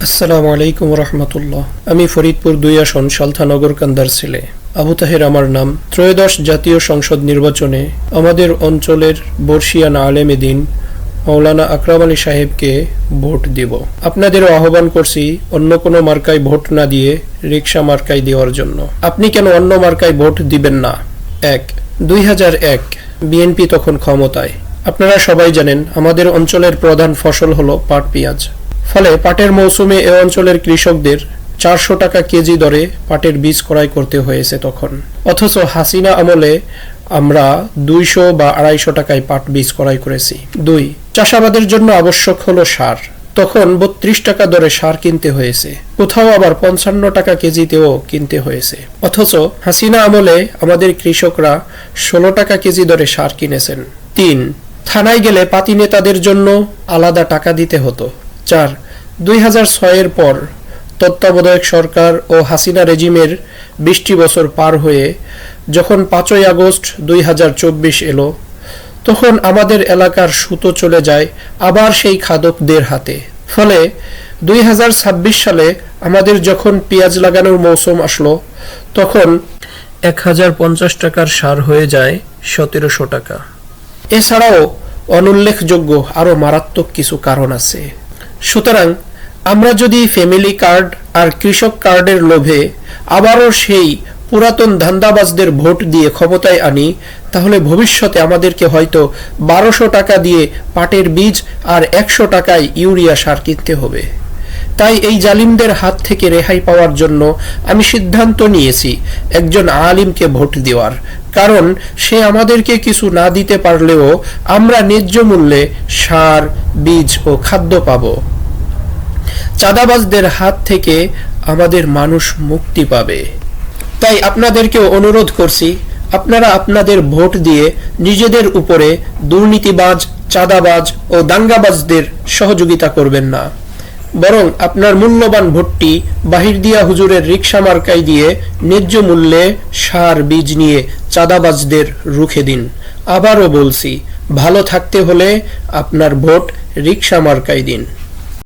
আসসালামু আলাইকুম রহমতুল্লাহ। আমি ফরিদপুর ২ আসন সালথানগর কান্দার ছেলে আবু তাহের আমার নাম। ত্রয়োদশ জাতীয় সংসদ নির্বাচনে আমাদের অঞ্চলের বর্ষিয়ান আলেমে দ্বীন মাওলানা আকরাম আলী সাহেবকে ভোট দিব। আপনাদেরও আহ্বান করছি অন্য কোনো মার্কায় ভোট না দিয়ে রিকশা মার্কায় দেওয়ার জন্য। আপনি কেন অন্য মার্কায় ভোট দিবেন না? ২০০১ বিএনপি তখন ক্ষমতায়। আপনারা সবাই জানেন আমাদের অঞ্চলের প্রধান ফসল হলো পাট পেঁয়াজ। ফলে পাটের মৌসুমে এ অঞ্চলের কৃষকদের ৪০০ টাকা কেজি দরে পাটের বীজ ক্রয় করতে হয়েছে তখন। অথচ হাসিনা আমলে আমরা ২০০ বা ২৫০ টাকায় পাট বীজ ক্রয় করেছি। ২. চাষাবাদের জন্য আবশ্যক হলো সার। তখন ৩২ টাকা দরে সার কিনতে হয়েছে, কোথাও আবার ৫৫ টাকা কেজিতেও কিনতে হয়েছে। অথচ হাসিনা আমলে আমাদের কৃষকরা ১৬ টাকা কেজি দরে সার কিনেছেন। ৩. থানায় গেলে পাতি নেতাদের জন্য আলাদা টাকা দিতে হতো। ৪. ২০০৬-এর পর তত্ত্বাবধায়ক সরকার ও হাসিনা রেজিমের ২০টি বছর পার হয়ে যখন ৫ই আগস্ট ২০২৪ এলো, তখন আমাদের এলাকার সুতো চলে যায় আবার সেই খাদকদের হাতে। ফলে ২০২৬ সালে আমাদের যখন পেঁয়াজ লাগানোর মৌসুম আসলো, তখন ১০৫০ টাকার সার হয়ে যায় ১৭০০ টাকা। এছাড়াও অনুল্লেখযোগ্য আরো মারাত্মক কিছু কারণ আছে। সুতরাং আমরা যদি ফ্যামিলি কার্ড আর কৃষক কার্ডের লোভে আবারও সেই পুরাতন ধান্দাবাজদের ভোট দিয়ে ক্ষমতায় আনি, তাহলে ভবিষ্যতে আমাদেরকে হয়তো ১২০০ টাকা দিয়ে পাটের বীজ আর ১০০ টাকায় ইউরিয়া সার কিনতে হবে। তাই এই জালিমদের হাত থেকে রেহাই পাওয়ার জন্য আমি সিদ্ধান্ত নিয়েছি একজন আলিমকে ভোট দেওয়ার। কারণ সে আমাদেরকে কিছু না দিতে পারলেও আমরা ন্যায্য মূল্যে সার, বীজ ও খাদ্য পাব। চাঁদাবাজদের হাত থেকে আমাদের মানুষ মুক্তি পাবে। তাই আপনাদেরকেও অনুরোধ করছি, আপনারা আপনাদের ভোট দিয়ে নিজেদের উপরে দুর্নীতিবাজ, চাঁদাবাজ ও দাঙ্গাবাজদের সহযোগিতা করবেন না, বরং আপনার মূল্যবান ভোটটি বাহিরদিয়া হুজুরের রিকশা মার্কায় দিয়ে ন্যায্য মূল্যে সার, বীজ নিয়ে চাঁদাবাজদের রুখে দিন। আবারও বলছি, ভালো থাকতে হলে আপনার ভোট রিকশা মার্কায় দিন।